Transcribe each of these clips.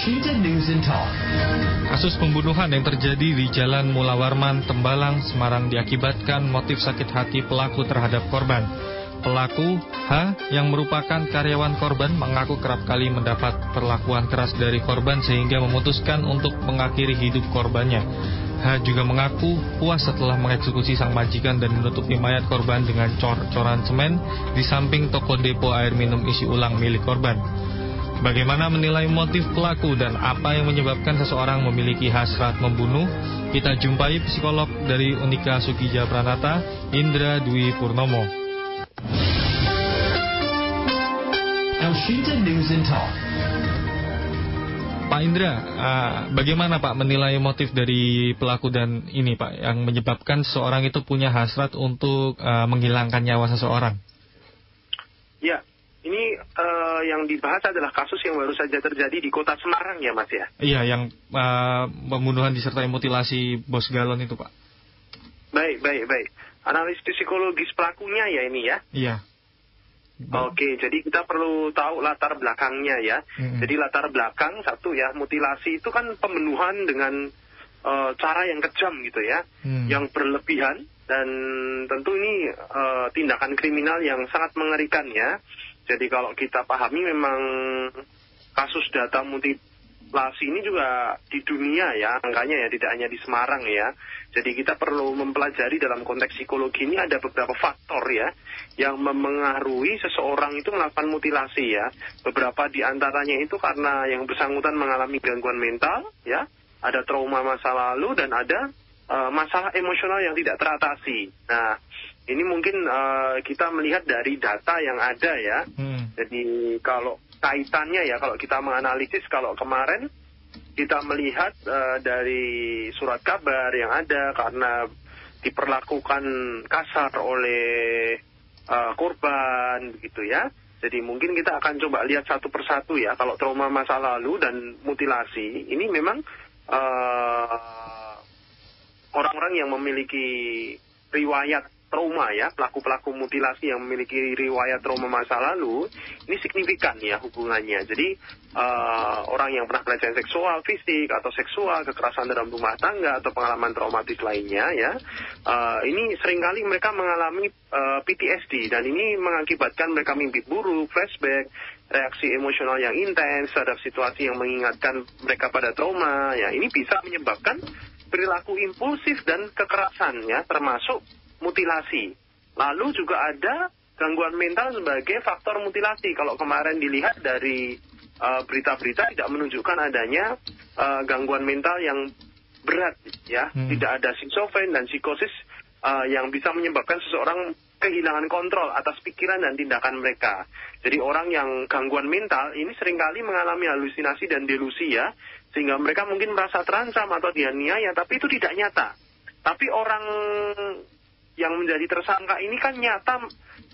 Washington News and Talk. Kasus pembunuhan yang terjadi di Jalan Mula Warman, Tembalang, Semarang diakibatkan motif sakit hati pelaku terhadap korban. Pelaku, H, yang merupakan karyawan korban, mengaku kerap kali mendapat perlakuan keras dari korban sehingga memutuskan untuk mengakhiri hidup korbannya. H juga mengaku puas setelah mengeksekusi sang majikan dan menutupi mayat korban dengan cor-coran semen di samping toko depo air minum isi ulang milik korban. Bagaimana menilai motif pelaku dan apa yang menyebabkan seseorang memiliki hasrat membunuh? Kita jumpai psikolog dari Unika Sukija Pranata, Indra Dwi Purnomo. Washington News and Talk. Pak Indra, bagaimana Pak menilai motif dari pelaku dan ini Pak yang menyebabkan seseorang itu punya hasrat untuk menghilangkan nyawa seseorang? Ya, ini yang dibahas adalah kasus yang baru saja terjadi di kota Semarang ya Mas ya? Iya, yang pembunuhan disertai mutilasi bos galon itu Pak. Baik. Analisis psikologis pelakunya ya ini ya? Iya. Oke, jadi kita perlu tahu latar belakangnya ya. Jadi latar belakang satu ya, mutilasi itu kan pembunuhan dengan cara yang kejam gitu ya, yang berlebihan dan tentu ini tindakan kriminal yang sangat mengerikan ya. Jadi kalau kita pahami memang kasus data mutilasi ini juga di dunia ya, angkanya ya tidak hanya di Semarang ya. Jadi kita perlu mempelajari dalam konteks psikologi ini ada beberapa faktor ya yang memengaruhi seseorang itu melakukan mutilasi ya. Beberapa di antaranya itu karena yang bersangkutan mengalami gangguan mental ya, ada trauma masa lalu dan ada masalah emosional yang tidak teratasi. Nah, ini mungkin kita melihat dari data yang ada ya. Jadi kalau kaitannya ya, kalau kita menganalisis, kalau kemarin kita melihat dari surat kabar yang ada karena diperlakukan kasar oleh korban begitu ya. Jadi mungkin kita akan coba lihat satu persatu ya. Kalau trauma masa lalu dan mutilasi ini memang orang-orang yang memiliki riwayat trauma ya, pelaku-pelaku mutilasi yang memiliki riwayat trauma masa lalu, ini signifikan ya hubungannya. Jadi orang yang pernah pelecehan seksual, fisik atau seksual, kekerasan dalam rumah tangga atau pengalaman traumatis lainnya ya, ini seringkali mereka mengalami PTSD dan ini mengakibatkan mereka mimpi buruk, flashback, reaksi emosional yang intens terhadap situasi yang mengingatkan mereka pada trauma ya. Ini bisa menyebabkan perilaku impulsif dan kekerasan ya, termasuk mutilasi. Lalu juga ada gangguan mental sebagai faktor mutilasi. Kalau kemarin dilihat dari berita-berita tidak menunjukkan adanya gangguan mental yang berat ya. Tidak ada schizofren dan psikosis yang bisa menyebabkan seseorang kehilangan kontrol atas pikiran dan tindakan mereka. Jadi orang yang gangguan mental ini seringkali mengalami halusinasi dan delusi ya, sehingga mereka mungkin merasa terancam atau dianiaya, tapi itu tidak nyata. Tapi orang yang menjadi tersangka ini kan nyata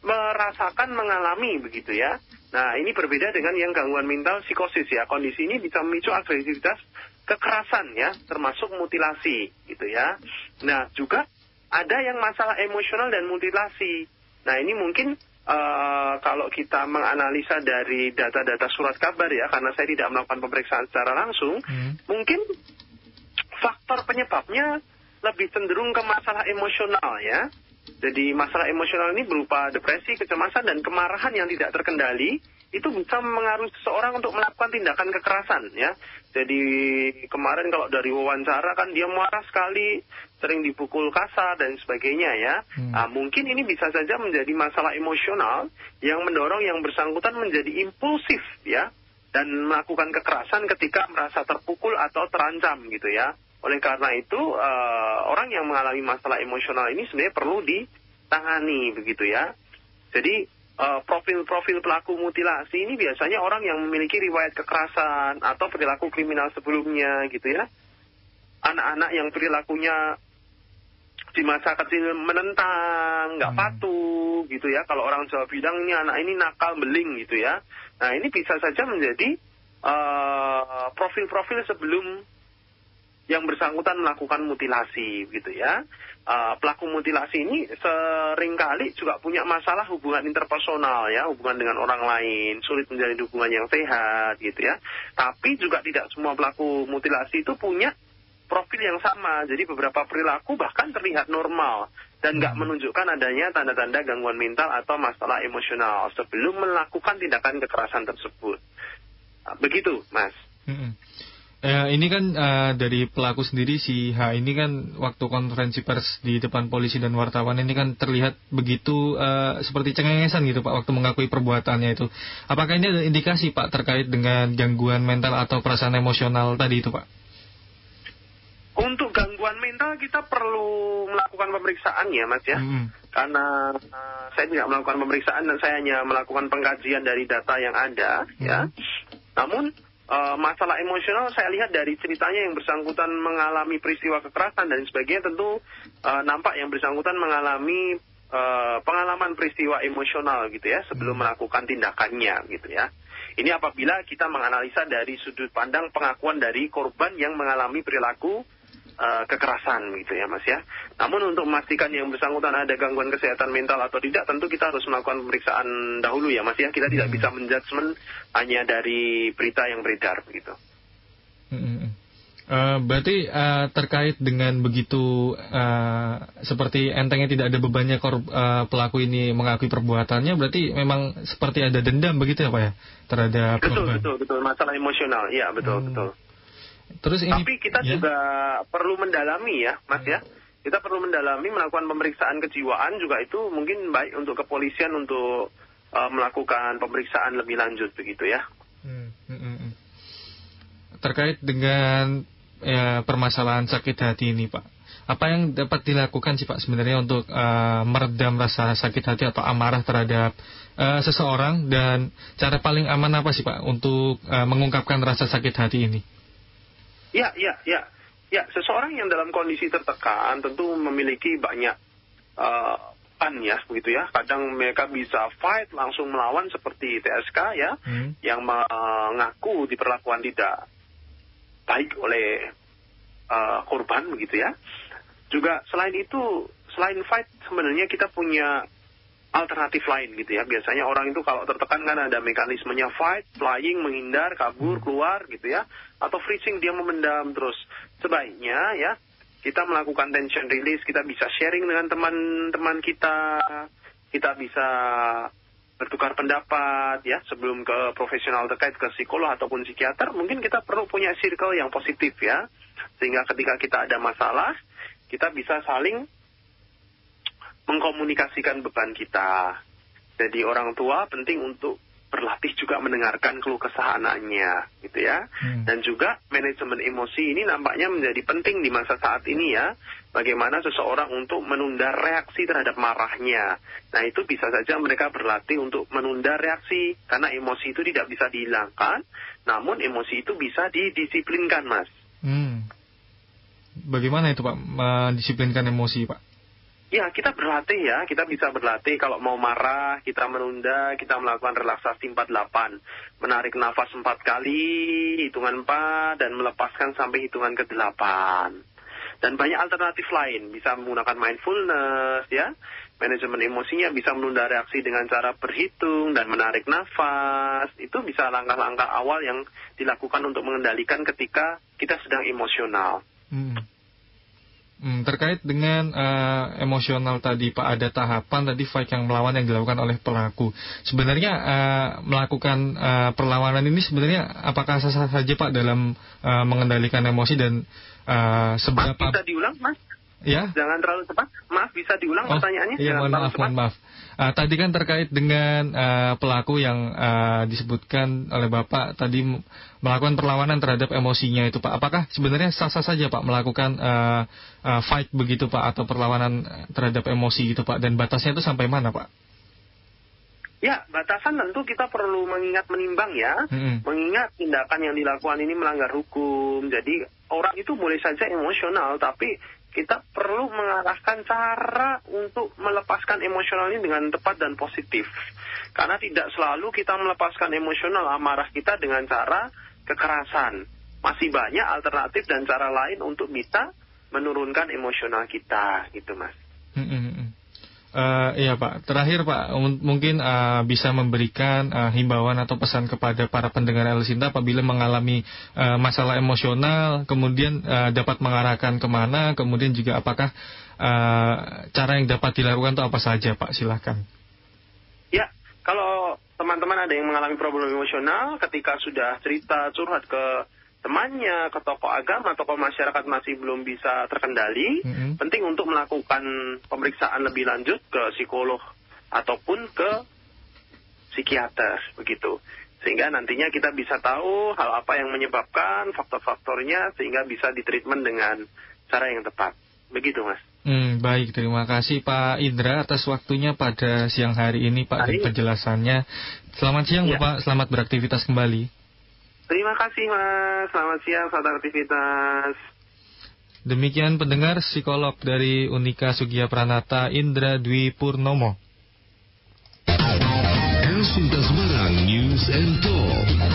merasakan, mengalami begitu ya. Nah, ini berbeda dengan yang gangguan mental psikosis ya. Kondisi ini bisa memicu agresivitas, kekerasan ya, termasuk mutilasi gitu ya. Nah, juga ada yang masalah emosional dan mutilasi. Nah, ini mungkin kalau kita menganalisa dari data-data surat kabar ya, karena saya tidak melakukan pemeriksaan secara langsung, mungkin faktor penyebabnya lebih cenderung ke masalah emosional ya. Jadi masalah emosional ini berupa depresi, kecemasan, dan kemarahan yang tidak terkendali. Itu bisa mengaruhi seseorang untuk melakukan tindakan kekerasan ya. Jadi kemarin kalau dari wawancara kan dia marah sekali, sering dipukul kasar dan sebagainya ya. Nah, mungkin ini bisa saja menjadi masalah emosional yang mendorong yang bersangkutan menjadi impulsif ya, dan melakukan kekerasan ketika merasa terpukul atau terancam gitu ya. Oleh karena itu, orang yang mengalami masalah emosional ini sebenarnya perlu ditangani begitu ya. Jadi profil-profil pelaku mutilasi ini biasanya orang yang memiliki riwayat kekerasan atau perilaku kriminal sebelumnya gitu ya. Anak-anak yang perilakunya di masa kecil menentang, nggak patuh gitu ya. Kalau orang Jawa bilang ini anak ini nakal beling gitu ya. Nah, ini bisa saja menjadi profil-profil sebelum yang bersangkutan melakukan mutilasi, gitu ya. Pelaku mutilasi ini seringkali juga punya masalah hubungan interpersonal ya, hubungan dengan orang lain, sulit menjalin hubungan yang sehat, gitu ya. Tapi juga tidak semua pelaku mutilasi itu punya profil yang sama. Jadi beberapa perilaku bahkan terlihat normal dan nggak menunjukkan adanya tanda-tanda gangguan mental atau masalah emosional sebelum melakukan tindakan kekerasan tersebut. Begitu, Mas. Ini kan dari pelaku sendiri, si H ini kan waktu konferensi pers di depan polisi dan wartawan ini kan terlihat begitu seperti cengengesan gitu Pak waktu mengakui perbuatannya itu. Apakah ini ada indikasi Pak terkait dengan gangguan mental atau perasaan emosional tadi itu Pak? Untuk gangguan mental kita perlu melakukan pemeriksaan ya Mas ya. Karena saya tidak melakukan pemeriksaan dan saya hanya melakukan pengkajian dari data yang ada ya. Namun masalah emosional saya lihat dari ceritanya yang bersangkutan mengalami peristiwa kekerasan dan sebagainya, tentu nampak yang bersangkutan mengalami pengalaman peristiwa emosional gitu ya sebelum melakukan tindakannya gitu ya. Ini apabila kita menganalisa dari sudut pandang pengakuan dari korban yang mengalami perilaku kekerasan gitu ya Mas ya. Namun untuk memastikan yang bersangkutan ada gangguan kesehatan mental atau tidak, tentu kita harus melakukan pemeriksaan dahulu ya Mas ya. Kita tidak bisa menjudgment hanya dari berita yang beredar begitu. Berarti terkait dengan begitu seperti entengnya tidak ada bebannya pelaku ini mengakui perbuatannya, berarti memang seperti ada dendam begitu ya Pak ya terhadap korban. Betul masalah emosional ya betul. Terus ini, tapi kita juga perlu mendalami ya Mas ya. Kita perlu mendalami, melakukan pemeriksaan kejiwaan juga, itu mungkin baik untuk kepolisian untuk melakukan pemeriksaan lebih lanjut begitu ya. Terkait dengan permasalahan sakit hati ini Pak, apa yang dapat dilakukan sih Pak sebenarnya untuk meredam rasa sakit hati atau amarah terhadap seseorang, dan cara paling aman apa sih Pak untuk mengungkapkan rasa sakit hati ini? Ya, seseorang yang dalam kondisi tertekan tentu memiliki banyak ya, begitu ya. Kadang mereka bisa fight, langsung melawan seperti TSK ya, yang mengaku diperlakukan tidak baik oleh korban begitu ya. Juga selain itu, selain fight sebenarnya kita punya alternatif lain gitu ya. Biasanya orang itu kalau tertekan kan ada mekanismenya fight, flying, menghindar, kabur, keluar gitu ya. Atau freezing, dia memendam terus. Sebaiknya ya kita melakukan tension release, kita bisa sharing dengan teman-teman kita. Kita bisa bertukar pendapat ya sebelum ke profesional terkait, ke psikolog ataupun psikiater. Mungkin kita perlu punya circle yang positif ya. Sehingga ketika kita ada masalah, kita bisa saling mengkomunikasikan beban kita. Jadi orang tua penting untuk berlatih juga mendengarkan keluh kesah anaknya, gitu ya. Dan juga manajemen emosi ini nampaknya menjadi penting di masa saat ini ya. Bagaimana seseorang untuk menunda reaksi terhadap marahnya. Nah itu bisa saja mereka berlatih untuk menunda reaksi, karena emosi itu tidak bisa dihilangkan, namun emosi itu bisa didisiplinkan Mas. Bagaimana itu Pak mendisiplinkan emosi Pak? Ya, kita berlatih ya, kita bisa berlatih kalau mau marah, kita menunda, kita melakukan relaksasi 48. Menarik nafas 4 kali, hitungan 4, dan melepaskan sampai hitungan ke-8. Dan banyak alternatif lain, bisa menggunakan mindfulness ya. Manajemen emosinya bisa menunda reaksi dengan cara berhitung dan menarik nafas. Itu bisa langkah-langkah awal yang dilakukan untuk mengendalikan ketika kita sedang emosional. Terkait dengan emosional tadi Pak, ada tahapan tadi fight yang melawan yang dilakukan oleh pelaku. Sebenarnya melakukan perlawanan ini sebenarnya apakah sah-sah saja Pak dalam mengendalikan emosi, dan seberapa... Mas, bisa diulang Mas? Ya? Jangan terlalu cepat. Maaf, bisa diulang pertanyaannya? Iya, mohon maaf. Tadi kan terkait dengan pelaku yang disebutkan oleh Bapak tadi melakukan perlawanan terhadap emosinya itu Pak. Apakah sebenarnya sah-sah saja Pak melakukan fight begitu Pak, atau perlawanan terhadap emosi gitu Pak, dan batasnya itu sampai mana Pak? Ya, batasan tentu kita perlu menimbang ya. Mengingat tindakan yang dilakukan ini melanggar hukum. Jadi orang itu boleh saja emosional, tapi kita perlu mengarahkan cara untuk melepaskan emosional ini dengan tepat dan positif. Karena tidak selalu kita melepaskan emosional amarah kita dengan cara kekerasan. masih banyak alternatif dan cara lain untuk bisa menurunkan emosional kita, gitu Mas. Iya Pak, terakhir Pak, mungkin bisa memberikan himbauan atau pesan kepada para pendengar El Sinta apabila mengalami masalah emosional, kemudian dapat mengarahkan kemana, kemudian juga apakah cara yang dapat dilakukan itu apa saja Pak, silahkan. Ya, kalau teman-teman ada yang mengalami problem emosional, ketika sudah cerita curhat ke temannya, ke tokoh agama, tokoh masyarakat masih belum bisa terkendali, penting untuk melakukan pemeriksaan lebih lanjut ke psikolog ataupun ke psikiater, begitu. Sehingga nantinya kita bisa tahu hal apa yang menyebabkan, faktor-faktornya, sehingga bisa ditreatment dengan cara yang tepat. Begitu, Mas. Baik, terima kasih Pak Indra atas waktunya pada siang hari ini Pak, dan penjelasannya. Selamat siang Bapak, selamat beraktivitas kembali. Terima kasih Mas, selamat siang, selamat aktivitas. Demikian pendengar, psikolog dari Unika Sugiya Pranata, Indra Dwi Purnomo. El Sinta Semarang News and Talk.